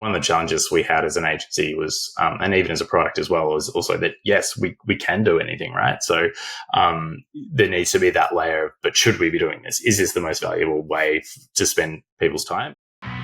One of the challenges we had as an agency was, and even as a product as well, was also that, yes, we can do anything, right? So there needs to be that layer of, but should we be doing this? Is this the most valuable way to spend people's time?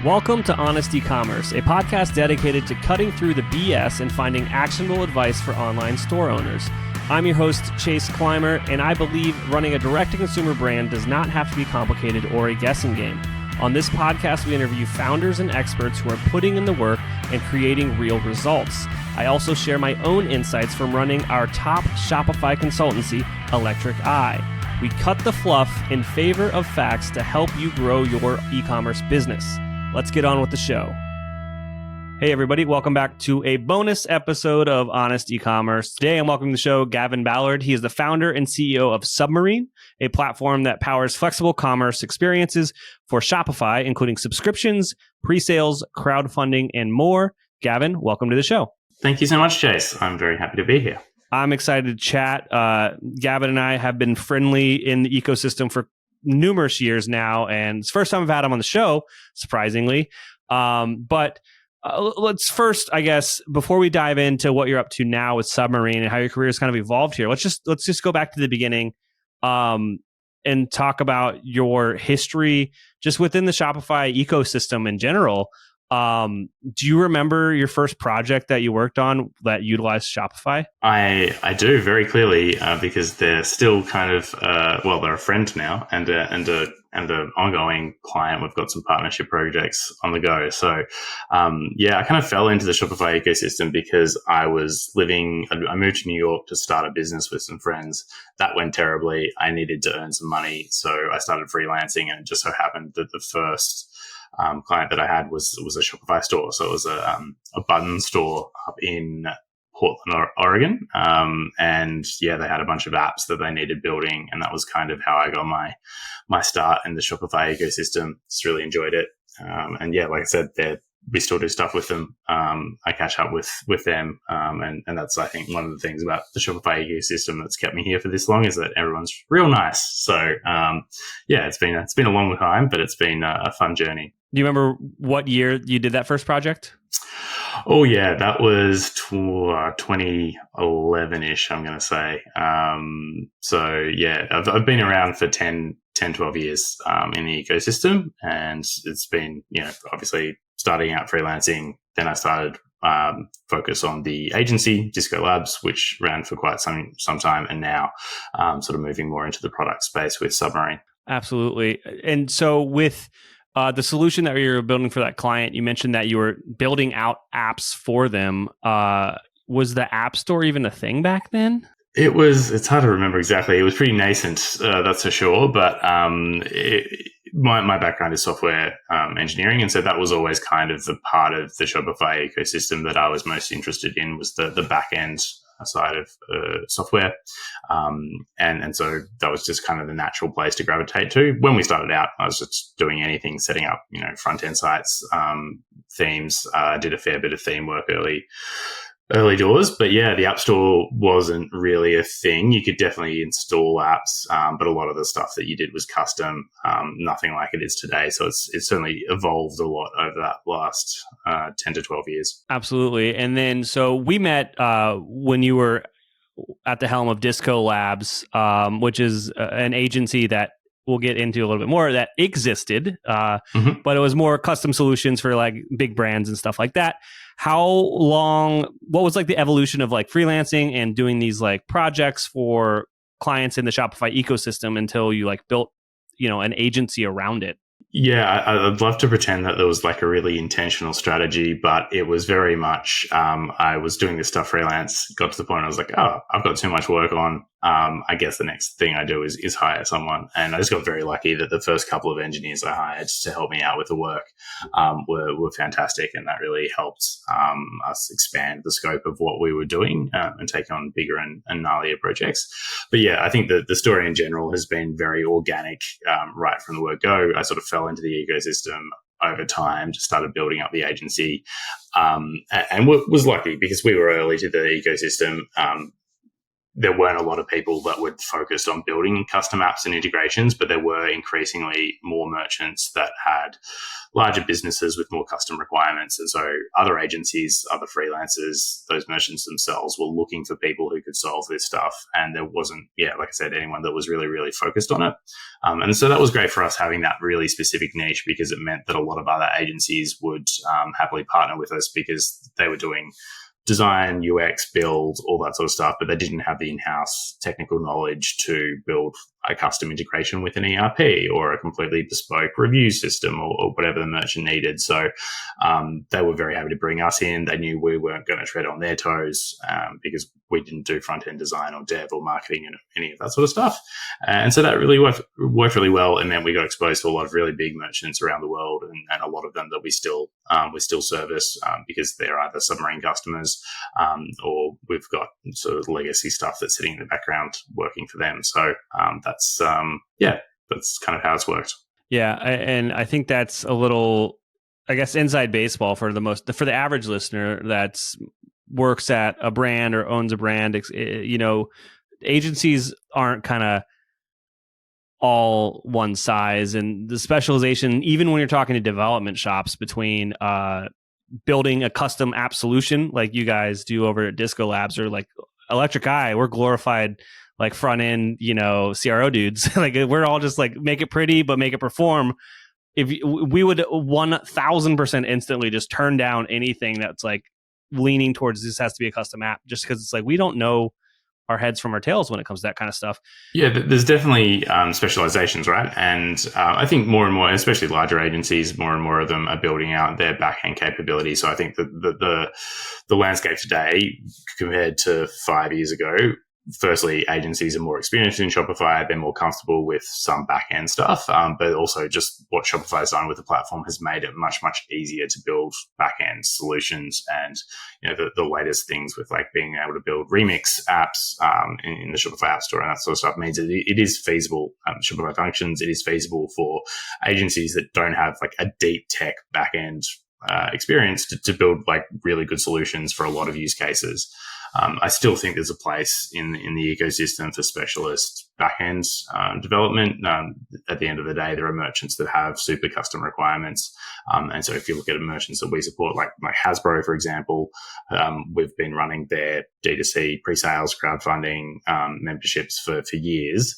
Welcome to Honest Ecommerce, a podcast dedicated to cutting through the BS and finding actionable advice for online store owners. I'm your host, Chase Clymer, and I believe running a direct-to-consumer brand does not have to be complicated or a guessing game. On this podcast, we interview founders and experts who are putting in the work and creating real results. I also share my own insights from running our top Shopify consultancy, Electric Eye. We cut the fluff in favor of facts to help you grow your e-commerce business. Let's get on with the show. Hey everybody, welcome back to a bonus episode of Honest Ecommerce. Today I'm welcoming to the show Gavin Ballard. He is the founder and CEO of Submarine, a platform that powers flexible commerce experiences for Shopify, including subscriptions, pre-sales, crowdfunding, and more. Gavin, welcome to the show. Thank you so much, Chase. I'm very happy to be here. I'm excited to chat. Gavin and I have been friendly in the ecosystem for numerous years now, and it's the first time I've had him on the show, surprisingly. But let's first, I guess, before we dive into what you're up to now with Submarine and how your career has kind of evolved here, let's just go back to the beginning and talk about your history just within the Shopify ecosystem in general. Do you remember your first project that you worked on that utilized Shopify? I do very clearly because they're still kind of they're a friend now and an ongoing client. We've got some partnership projects on the go. So I kind of fell into the Shopify ecosystem because I moved to New York to start a business with some friends. That went terribly. I needed to earn some money, so I started freelancing, and it just so happened that the first client that I had was a Shopify store. So it was a button store up in Portland, Oregon. They had a bunch of apps that they needed building. And that was kind of how I got my start in the Shopify ecosystem. Just really enjoyed it. Like I said, we still do stuff with them. I catch up with them. And that's, I think, one of the things about the Shopify ecosystem that's kept me here for this long is that everyone's real nice. So, it's been a long time, but it's been a fun journey. Do you remember what year you did that first project? Oh, yeah, that was 2011-ish, I'm going to say. I've been around for 10, 12 years in the ecosystem, and it's been, obviously starting out freelancing. Then I started focus on the agency, Disco Labs, which ran for quite some time, and now sort of moving more into the product space with Submarine. Absolutely. And so with the solution that you were building for that client, you mentioned that you were building out apps for them. Was the App Store even a thing back then? It's hard to remember exactly. It was pretty nascent, that's for sure. But my background is software engineering. And so that was always kind of the part of the Shopify ecosystem that I was most interested in, was the back end side of software. And so that was just kind of the natural place to gravitate to. When we started out, I was just doing anything, setting up, front end sites, themes. I did a fair bit of theme work early doors, but the App Store wasn't really a thing. You could definitely install apps, but a lot of the stuff that you did was custom, nothing like it is today. So it's certainly evolved a lot over that last 10 to 12 years. Absolutely. And then, so we met when you were at the helm of Disco Labs, which is an agency that we'll get into a little bit more, that existed, but it was more custom solutions for like big brands and stuff like that. What was like the evolution of like freelancing and doing these like projects for clients in the Shopify ecosystem until you like built, an agency around it? Yeah, I'd love to pretend that there was like a really intentional strategy, but it was very much, I was doing this stuff freelance, got to the point I was like, oh, I've got too much work on. I guess the next thing I do is hire someone. And I just got very lucky that the first couple of engineers I hired to help me out with the work were fantastic. And that really helped us expand the scope of what we were doing and take on bigger and gnarlier projects. But I think that the story in general has been very organic right from the word go. I sort of fell into the ecosystem over time, just started building up the agency and was lucky because we were early to the ecosystem. there weren't a lot of people that were focused on building custom apps and integrations, but there were increasingly more merchants that had larger businesses with more custom requirements. And so other agencies, other freelancers, those merchants themselves were looking for people who could solve this stuff. And there wasn't, like I said, anyone that was really, really focused on it. And so that was great for us having that really specific niche, because it meant that a lot of other agencies would happily partner with us because they were doing design, UX, build, all that sort of stuff, but they didn't have the in-house technical knowledge to build a custom integration with an ERP or a completely bespoke review system or whatever the merchant needed. So they were very happy to bring us in. They knew we weren't going to tread on their toes because we didn't do front-end design or dev or marketing and any of that sort of stuff. And so that really worked really well. And then we got exposed to a lot of really big merchants around the world, and a lot of them that we still service because they're either Submarine customers or we've got sort of legacy stuff that's sitting in the background working for them. So that's kind of how it's worked. Yeah, and I think that's a little, I guess, inside baseball for the average listener that works at a brand or owns a brand. Agencies aren't kind of all one size, and the specialization, even when you're talking to development shops, between building a custom app solution like you guys do over at Disco Labs, or like Electric Eye, we're glorified like front end, CRO dudes. Like we're all just like make it pretty, but make it perform. If we would 1000% instantly just turn down anything that's like leaning towards this has to be a custom app, just because it's like we don't know our heads from our tails when it comes to that kind of stuff. Yeah, there's definitely specializations, right? And I think more and more, especially larger agencies, more and more of them are building out their back-end capability. So I think that the landscape today compared to 5 years ago, firstly, agencies are more experienced in Shopify. They're more comfortable with some back-end stuff, but also just what Shopify has done with the platform has made it much, much easier to build back-end solutions. And the latest things with like being able to build remix apps in the Shopify App Store and that sort of stuff means it is feasible. Shopify Functions, it is feasible for agencies that don't have like a deep tech back-end experience to build like really good solutions for a lot of use cases. I still think there's a place in the ecosystem for specialist backend development. At the end of the day, there are merchants that have super custom requirements. And so if you look at merchants that we support, like Hasbro, for example, we've been running their D2C pre-sales crowdfunding memberships for years.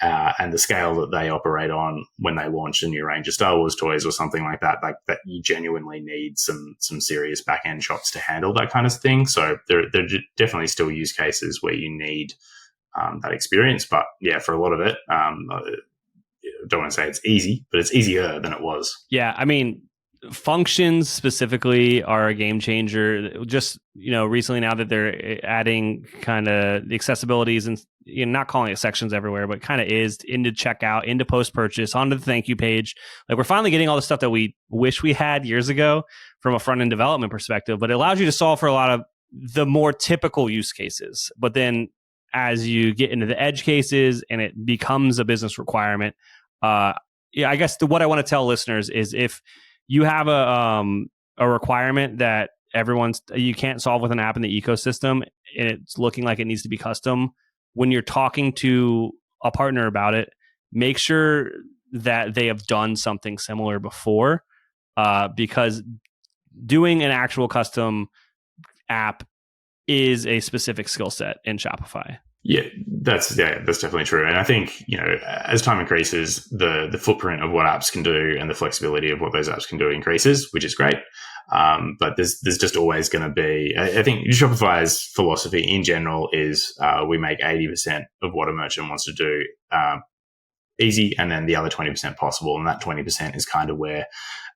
And the scale that they operate on when they launch a new range of Star Wars toys or something like that you genuinely need some serious back-end shops to handle that kind of thing. So there are definitely still use cases where you need that experience. But yeah, for a lot of it, I don't want to say it's easy, but it's easier than it was. Yeah, I mean, functions specifically are a game changer. Just, recently now that they're adding kind of the accessibilities and not calling it sections everywhere, but kind of is into checkout, into post-purchase, onto the thank you page. Like we're finally getting all the stuff that we wish we had years ago from a front-end development perspective, but it allows you to solve for a lot of the more typical use cases. But then as you get into the edge cases and it becomes a business requirement, I guess what I want to tell listeners is if you have a requirement that you can't solve with an app in the ecosystem and it's looking like it needs to be custom, when you're talking to a partner about it, make sure that they have done something similar before, because doing an actual custom app is a specific skill set in Shopify. Yeah, that's definitely true. And I think, as time increases, the footprint of what apps can do and the flexibility of what those apps can do increases, which is great. But there's just always going to be, I think Shopify's philosophy in general is we make 80% of what a merchant wants to do easy, and then the other 20% possible. And that 20% is kind of where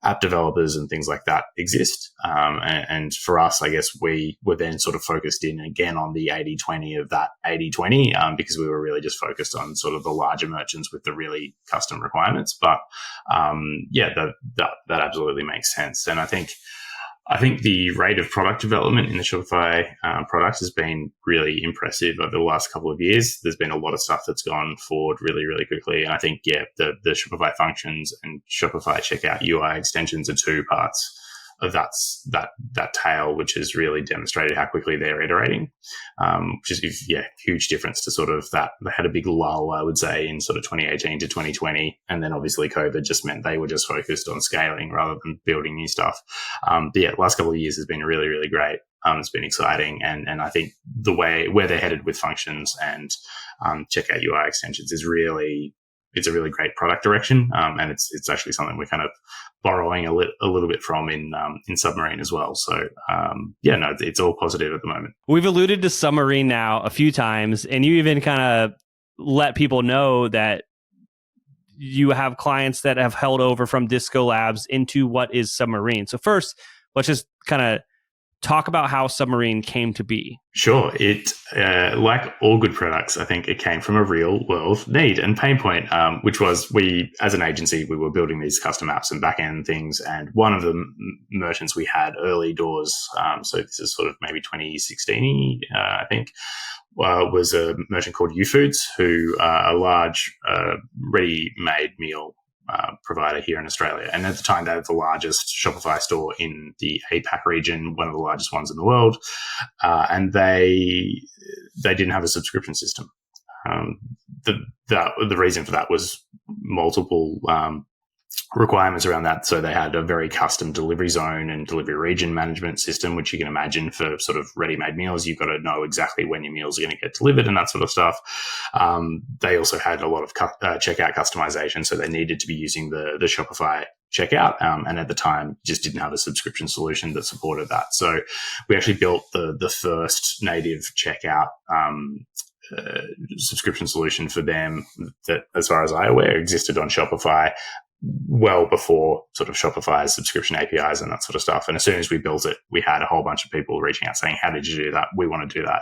app developers and things like that exist. And for us, I guess we were then sort of focused in again on the 80-20 of that 80-20 because we were really just focused on sort of the larger merchants with the really custom requirements. But that absolutely makes sense. And I think the rate of product development in the Shopify product has been really impressive over the last couple of years. There's been a lot of stuff that's gone forward really, really quickly. And I think, the Shopify functions and Shopify checkout UI extensions are two parts that tail, which has really demonstrated how quickly they're iterating, which is huge difference to sort of that. They had a big lull, I would say, in sort of 2018 to 2020, and then obviously COVID just meant they were just focused on scaling rather than building new stuff. But the last couple of years has been really, really great. It's been exciting, and I think the way where they're headed with functions and checkout UI extensions is really, it's a really great product direction, and it's actually something we're kind of borrowing a little bit from in Submarine as well. So it's all positive at the moment. We've alluded to Submarine now a few times, and you even kind of let people know that you have clients that have held over from Disco Labs into what is Submarine. So first, let's just kind of talk about how Submarine came to be. Sure. It, like all good products, I think it came from a real world need and pain point, which was we, as an agency, we were building these custom apps and back-end things. And one of the merchants we had early doors, so this is sort of maybe 2016, I think, was a merchant called UFoods, who are a large ready-made meal provider here in Australia. And at the time, they were the largest Shopify store in the APAC region, one of the largest ones in the world. And they didn't have a subscription system. The reason for that was multiple requirements around that. So they had a very custom delivery zone and delivery region management system, which you can imagine for sort of ready-made meals. You've got to know exactly when your meals are going to get delivered and that sort of stuff. They also had a lot of checkout customization. So they needed to be using the Shopify checkout. And at the time, just didn't have a subscription solution that supported that. So we actually built the first native checkout subscription solution for them that, as far as I'm aware, existed on Shopify well before sort of Shopify's subscription APIs and that sort of stuff. And as soon as we built it, we had a whole bunch of people reaching out saying, how did you do that? We want to do that.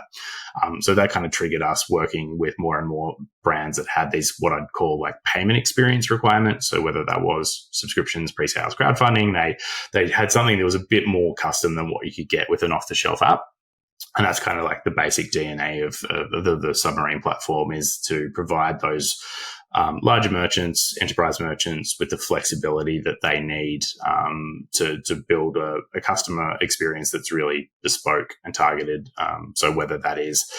So that kind of triggered us working with more and more brands that had these, what I'd call like payment experience requirements. So whether that was subscriptions, pre-sales, crowdfunding, they had something that was a bit more custom than what you could get with an off-the-shelf app. And that's kind of like the basic DNA of the Submarine platform, is to provide those larger merchants, enterprise merchants, with the flexibility that they need to build a customer experience that's really bespoke and targeted. So whether that is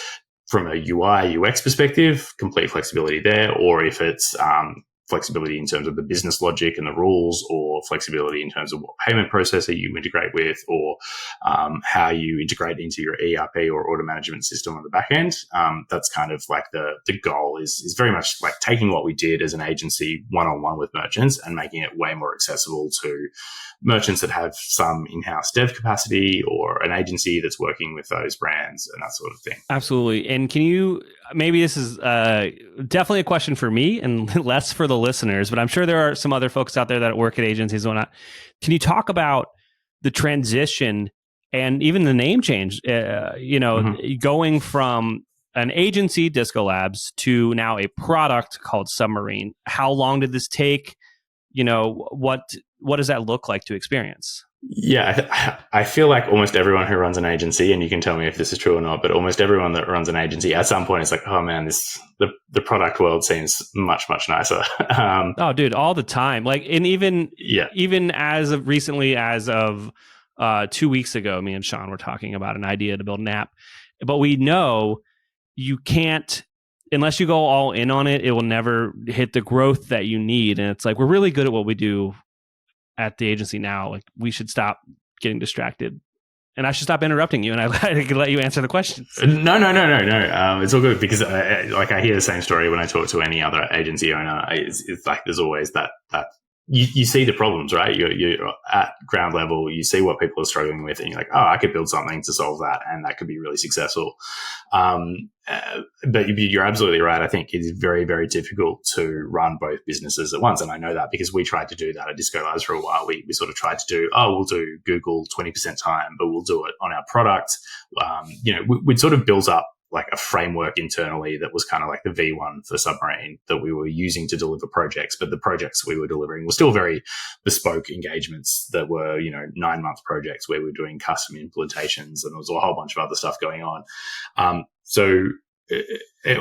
from a UI, UX perspective, complete flexibility there, or if it's flexibility in terms of the business logic and the rules, or flexibility in terms of what payment processor you integrate with, or how you integrate into your ERP or order management system on the back end. That's kind of like the goal is very much like taking what we did as an agency one-on-one with merchants and making it way more accessible to merchants that have some in-house dev capacity, or an agency that's working with those brands and that sort of thing. Absolutely. And can you, maybe this is definitely a question for me and less for the listeners, but I'm sure there are some other folks out there that work at agencies and whatnot. Can you talk about the transition and even the name change, going from an agency, Disco Labs, to now a product called Submarine? How long did this take? What does that look like to experience? Yeah, I feel like almost everyone who runs an agency, and you can tell me if this is true or not, but almost everyone that runs an agency at some point is like, oh man, the product world seems much, much nicer. Oh, dude, all the time. Like, and even as of recently as of 2 weeks ago, me and Sean were talking about an idea to build an app, but we know you can't, unless you go all in on it, it will never hit the growth that you need. And it's like, we're really good at what we do at the agency now. Like, we should stop getting distracted, and I should stop interrupting you, and I can let you answer the questions. No. It's all good, because I hear the same story when I talk to any other agency owner. It's like there's always that you see the problems, right? You're at ground level, you see what people are struggling with, and you're like, oh, I could build something to solve that, and that could be really successful. But you're absolutely right. I think it is very, very difficult to run both businesses at once. And I know that because we tried to do that at Disco Labs for a while. We sort of tried to do, we'll do Google 20% time, but we'll do it on our product. We'd sort of built up like a framework internally that was kind of like the V1 for Submarine that we were using to deliver projects. But the projects we were delivering were still very bespoke engagements that were, 9-month projects where we were doing custom implementations, and there was a whole bunch of other stuff going on. So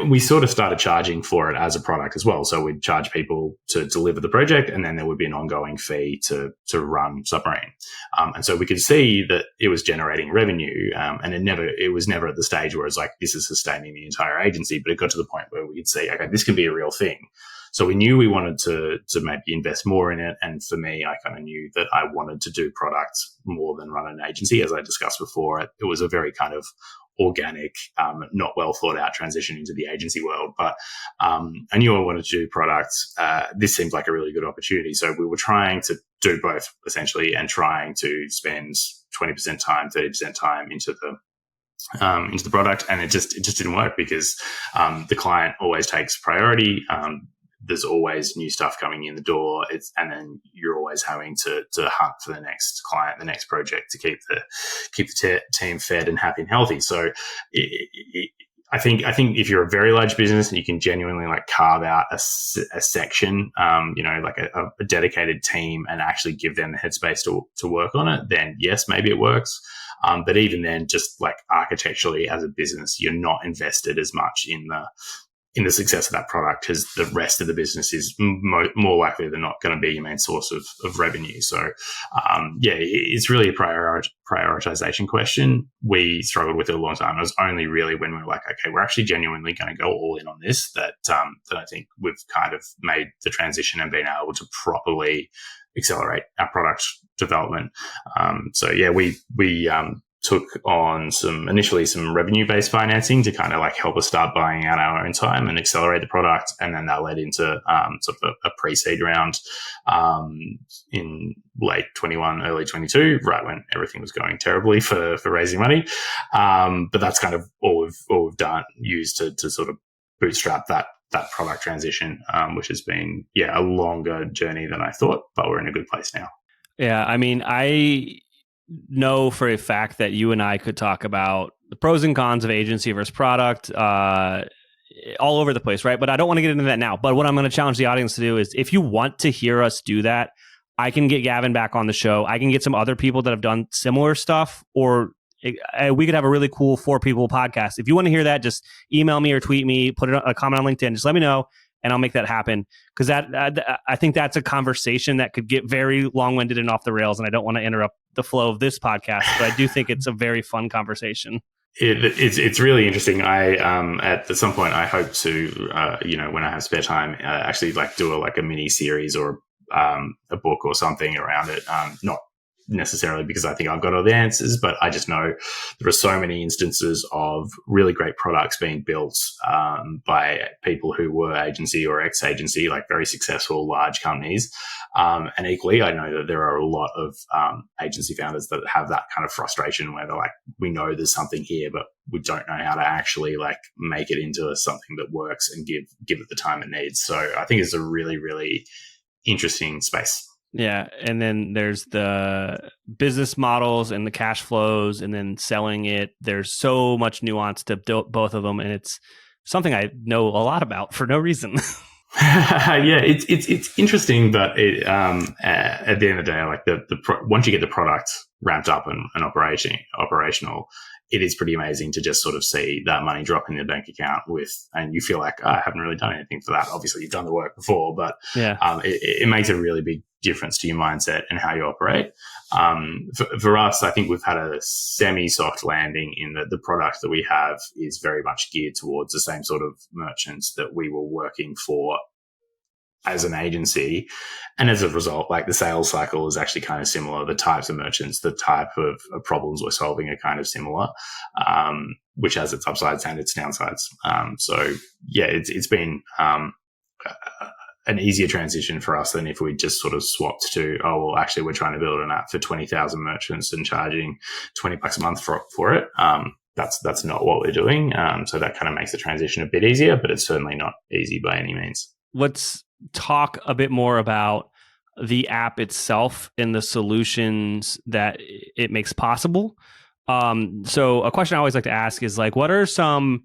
we sort of started charging for it as a product as well. So we'd charge people to deliver the project, and then there would be an ongoing fee to run Submarine. And so we could see that it was generating revenue, and it was never at the stage where it's like, this is sustaining the entire agency, but it got to the point where we could see, okay, this can be a real thing. So we knew we wanted to maybe invest more in it. And for me, I kind of knew that I wanted to do products more than run an agency. As I discussed before, it was a very kind of organic, not well thought out transition into the agency world. But I knew I wanted to do products. This seemed like a really good opportunity. So we were trying to do both essentially, and trying to spend 20% time, 30% time into the product. And it just didn't work because the client always takes priority. There's always new stuff coming in the door, and then you're always having to hunt for the next client, the next project, to keep the team fed and happy and healthy. So I think if you're a very large business and you can genuinely like carve out a section, like a dedicated team, and actually give them the headspace to work on it, then yes, maybe it works. But even then, just like architecturally as a business, you're not invested as much in the success of that product, because the rest of the business is more likely than not going to be your main source of revenue. So, it's really a prioritization question. We struggled with it a long time. It was only really when we were like, okay, we're actually genuinely going to go all in on this, that I think we've kind of made the transition and been able to properly accelerate our product development. We took on initially some revenue-based financing to kind of like help us start buying out our own time and accelerate the product. And then that led into sort of a pre-seed round in late 21, early 22, right when everything was going terribly for raising money. But that's kind of all we've done, used to sort of bootstrap that product transition, which has been, a longer journey than I thought, but we're in a good place now. Yeah, I mean, I know for a fact that you and I could talk about the pros and cons of agency versus product all over the place, right? But I don't want to get into that now. But what I'm going to challenge the audience to do is, if you want to hear us do that, I can get Gavin back on the show. I can get some other people that have done similar stuff, or we could have a really cool 4-people podcast. If you want to hear that, just email me or tweet me, put a comment on LinkedIn. Just let me know, and I'll make that happen. Because I think that's a conversation that could get very long-winded and off the rails, and I don't want to interrupt the flow of this podcast, but I do think it's a very fun conversation. It's really interesting. I at some point I hope to when I have spare time actually like do a mini series or a book or something around it. Not necessarily because I think I've got all the answers, but I just know there are so many instances of really great products being built by people who were agency or ex-agency, like very successful large companies. And equally, I know that there are a lot of agency founders that have that kind of frustration where they're like, we know there's something here, but we don't know how to actually like make it into something that works and give it the time it needs. So I think it's a really, really interesting space. Yeah. And then there's the business models and the cash flows, and then selling it. There's so much nuance to both of them. And it's something I know a lot about for no reason. Yeah, it's interesting, but at the end of the day, like once you get the product ramped up and operational, it is pretty amazing to just sort of see that money drop in your bank account and you feel like, I haven't really done anything for that. Obviously, you've done the work before, but it makes a really big difference to your mindset and how you operate. For us, I think we've had a semi-soft landing in that the product that we have is very much geared towards the same sort of merchants that we were working for as an agency. And as a result, like the sales cycle is actually kind of similar. The types of merchants, the type of problems we're solving are kind of similar, which has its upsides and its downsides. So yeah, it's been an easier transition for us than if we just sort of swapped to, actually we're trying to build an app for 20,000 merchants and charging $20 a month for it. That's not what we're doing. So that kind of makes the transition a bit easier, but it's certainly not easy by any means. Let's talk a bit more about the app itself and the solutions that it makes possible. So a question I always like to ask is like, what are some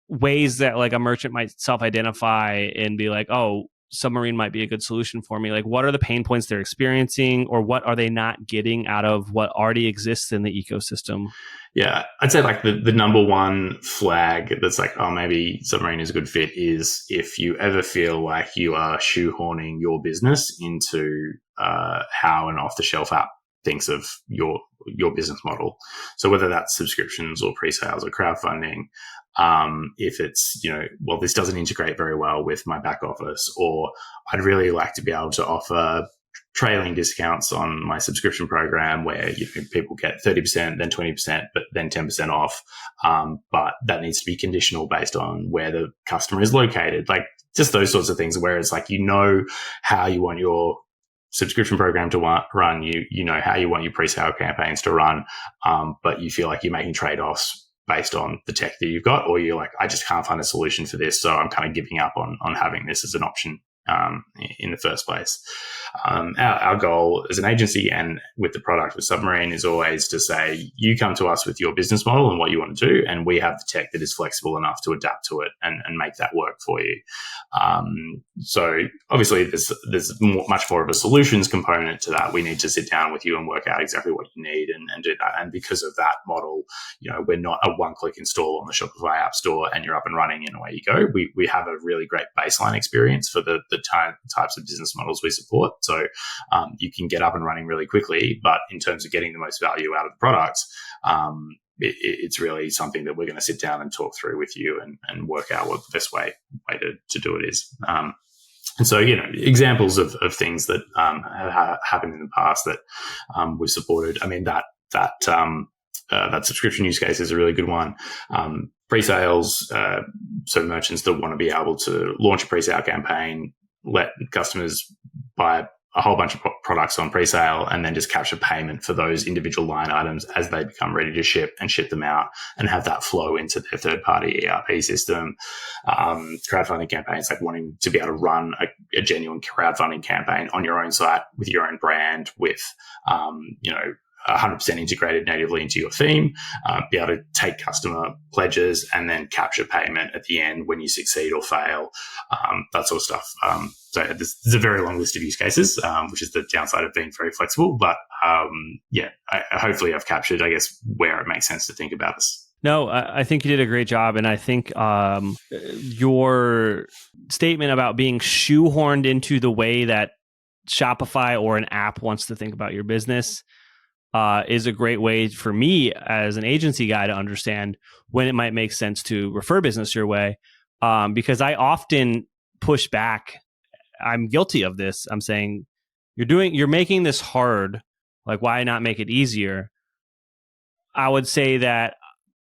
ways that like a merchant might self-identify and be like, oh, Submarine might be a good solution for me? Like, what are the pain points they're experiencing, or what are they not getting out of what already exists in the ecosystem? Yeah, I'd say like the number one flag that's like, oh, maybe Submarine is a good fit is if you ever feel like you are shoehorning your business into how an off-the-shelf app thinks of your business model. So whether that's subscriptions or pre-sales or crowdfunding, if it's, well, this doesn't integrate very well with my back office, or I'd really like to be able to offer trailing discounts on my subscription program where people get 30%, then 20%, but then 10% off. But that needs to be conditional based on where the customer is located. Like just those sorts of things where it's like, how you want your subscription program to run, you know how you want your pre-sale campaigns to run, but you feel like you're making trade-offs based on the tech that you've got, or you're like, I just can't find a solution for this, so I'm kind of giving up on having this as an option in the first place. Our goal as an agency and with the product with Submarine is always to say, you come to us with your business model and what you want to do, and we have the tech that is flexible enough to adapt to it and make that work for you. So obviously there's much more of a solutions component to that. We need to sit down with you and work out exactly what you need and do that. And because of that model, we're not a one-click install on the Shopify App Store and you're up and running and away you go. We have a really great baseline experience for the types of business models we support. So you can get up and running really quickly, but in terms of getting the most value out of the product, it's really something that we're going to sit down and talk through with you and work out what the best way to do it is. And so, examples of things that have happened in the past that we've supported. I mean, that subscription use case is a really good one. Pre-sales, so merchants that want to be able to launch a pre-sale campaign, let customers buy a whole bunch of products on pre-sale and then just capture payment for those individual line items as they become ready to ship and ship them out and have that flow into their third-party ERP system. Crowdfunding campaigns, like wanting to be able to run a genuine crowdfunding campaign on your own site with your own brand with, 100% integrated natively into your theme, be able to take customer pledges and then capture payment at the end when you succeed or fail, that sort of stuff. So there's a very long list of use cases, which is the downside of being very flexible. But hopefully I've captured, I guess, where it makes sense to think about this. No, I think you did a great job. And I think your statement about being shoehorned into the way that Shopify or an app wants to think about your business is a great way for me as an agency guy to understand when it might make sense to refer business your way. Because I often push back. I'm guilty of this. I'm saying, you're making this hard. Like, why not make it easier? I would say that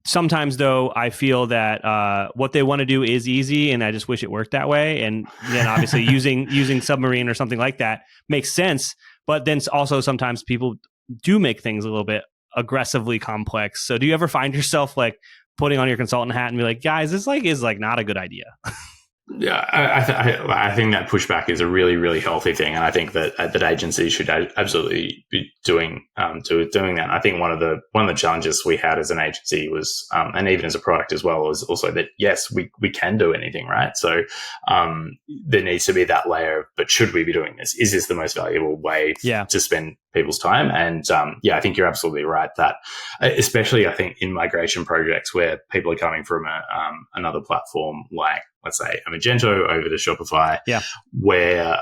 sometimes, though, I feel that what they want to do is easy, and I just wish it worked that way. And then obviously using Submarine or something like that makes sense. But then also sometimes people do make things a little bit aggressively complex. So do you ever find yourself like putting on your consultant hat and be like, guys, this is not a good idea? Yeah, I think that pushback is a really, really healthy thing, and I think that agencies should absolutely be doing that. I think one of the challenges we had as an agency was, and even as a product as well, was also that yes, we can do anything, right? So there needs to be that layer of, but should we be doing this? Is this the most valuable way to spend people's time? And I think you're absolutely right that, especially I think in migration projects where people are coming from another platform, like let's say a Magento over to Shopify, where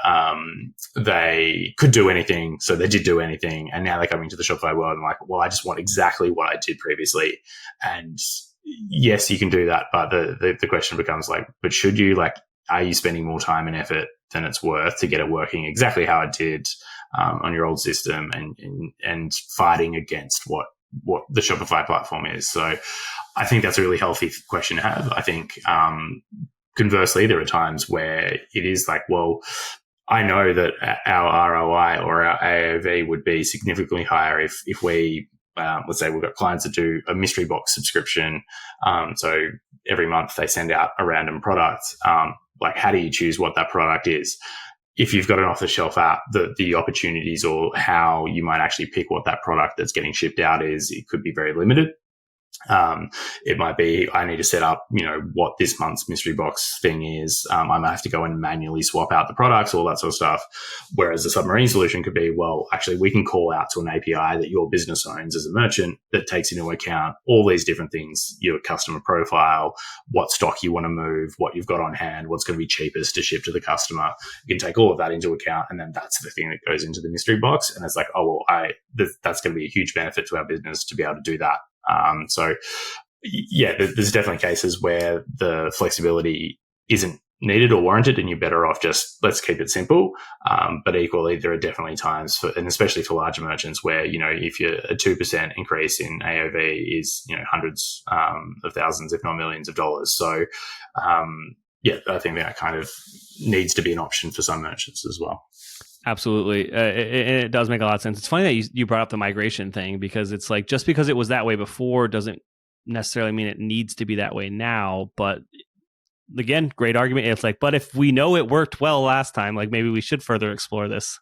they could do anything, so they did do anything, and now they're coming to the Shopify world and like, well, I just want exactly what I did previously. And yes, you can do that, but the question becomes like, but should you? Like, are you spending more time and effort than it's worth to get it working exactly how it did on your old system, and fighting against what the Shopify platform is? So I think that's a really healthy question to have. I think conversely, there are times where it is like, well, I know that our ROI or our AOV would be significantly higher if we, let's say we've got clients that do a mystery box subscription. So every month they send out a random product. Like, how do you choose what that product is? If you've got an off-the-shelf app, the opportunities or how you might actually pick what that product that's getting shipped out is, it could be very limited. It might be, I need to set up, what this month's mystery box thing is. I might have to go and manually swap out the products, all that sort of stuff. Whereas the Submarine solution could be, well, actually, we can call out to an API that your business owns as a merchant that takes into account all these different things, your customer profile, what stock you want to move, what you've got on hand, what's going to be cheapest to ship to the customer. You can take all of that into account, and then that's the thing that goes into the mystery box. And it's like, oh, well, that's going to be a huge benefit to our business to be able to do that. So yeah, there's definitely cases where the flexibility isn't needed or warranted, and you're better off just let's keep it simple. But equally, there are definitely times, and especially for larger merchants, where if you're a 2% increase in AOV is hundreds of thousands, if not millions of dollars. So yeah, I think that kind of needs to be an option for some merchants as well. Absolutely. It does make a lot of sense. It's funny that you brought up the migration thing, because it's like, just because it was that way before doesn't necessarily mean it needs to be that way now. But again, great argument. It's like, but if we know it worked well last time, like maybe we should further explore this.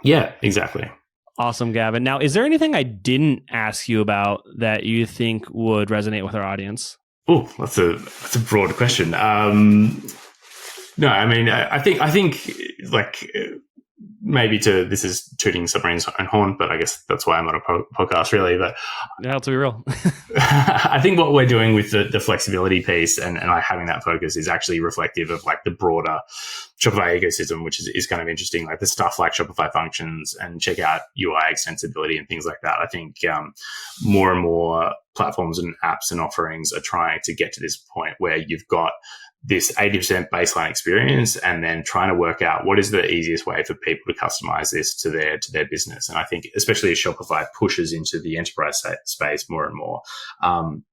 Yeah, exactly. Awesome, Gavin. Now, is there anything I didn't ask you about that you think would resonate with our audience? Oh, that's a broad question. No, I mean, I think like, maybe this is tooting Submarine's own horn, but I guess that's why I'm on a podcast, really. But yeah, to be real, I think what we're doing with the flexibility piece and like having that focus is actually reflective of like the broader Shopify ecosystem, which is kind of interesting. Like the stuff like Shopify functions and checkout UI extensibility and things like that. I think more and more platforms and apps and offerings are trying to get to this point where you've got this 80% baseline experience, and then trying to work out what is the easiest way for people to customize this to their business. And I think, especially as Shopify pushes into the enterprise space more and more,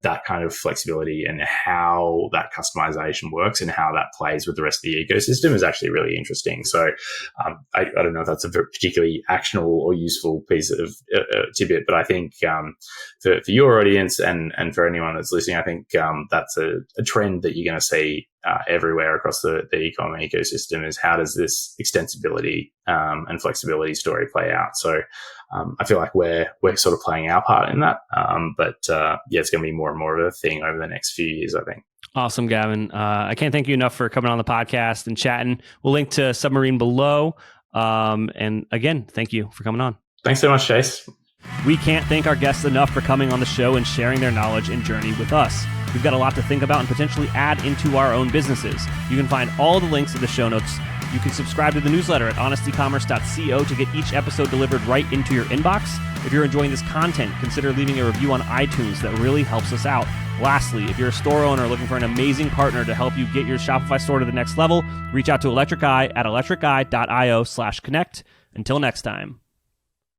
that kind of flexibility and how that customization works and how that plays with the rest of the ecosystem is actually really interesting. So I don't know if that's a very particularly actionable or useful piece of tidbit, but I think for your audience and for anyone that's listening, I think that's a trend that you're going to see everywhere across the e-com ecosystem, is how does this extensibility and flexibility story play out. So I feel like we're sort of playing our part in that. But yeah, it's going to be more and more of a thing over the next few years, I think. Awesome, Gavin. I can't thank you enough for coming on the podcast and chatting. We'll link to Submarine below. And again, thank you for coming on. Thanks so much, Chase. We can't thank our guests enough for coming on the show and sharing their knowledge and journey with us. We've got a lot to think about and potentially add into our own businesses. You can find all the links in the show notes. You can subscribe to the newsletter at honestecommerce.co to get each episode delivered right into your inbox. If you're enjoying this content, consider leaving a review on iTunes. That really helps us out. Lastly, if you're a store owner looking for an amazing partner to help you get your Shopify store to the next level, reach out to Electric Eye at electriceye.io/connect. Until next time.